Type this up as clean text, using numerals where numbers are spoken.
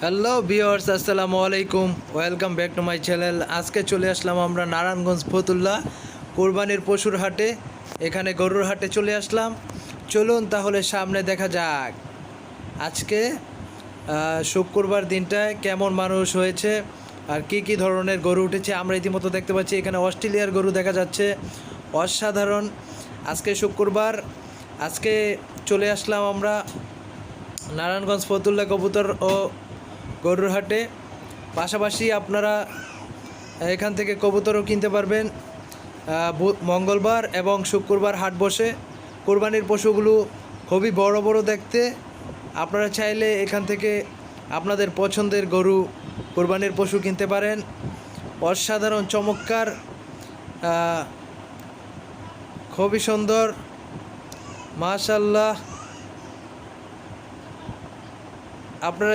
Hello viewers, আসসালামু আলাইকুম। Welcome back to my channel. আজকে চলে আসলাম আমরা নারায়ণগঞ্জ ফতুল্লা কোরবানির পশুর হাটে। এখানে গরুর হাটে চলে আসলাম। চলুন তাহলে সামনে দেখা যাক আজকে শুক্রবার দিনটায় কেমন মানুষ হয়েছে আর কি কি ধরনের গরু উঠেছে। আমরা ইতিমধ্যে দেখতে পাচ্ছি এখানে অস্ট্রেলিয়ার গরু দেখা যাচ্ছে, অসাধারণ। আজকে শুক্রবার, আজকে চলে আসলাম আমরা নারায়ণগঞ্জ ফতুল্লা কবুতর ও গরুর হাটে। পাশাপাশি আপনারা এখান থেকে কবুতরও কিনতে পারবেন। মঙ্গলবার এবং শুক্রবার হাট বসে। কোরবানির পশুগুলো খুবই বড় বড় দেখতে। আপনারা চাইলে এখান থেকে আপনাদের পছন্দের গরু, কোরবানির পশু কিনতে পারেন। অসাধারণ, চমৎকার, খুবই সুন্দর, মাশাআল্লাহ। আপনারা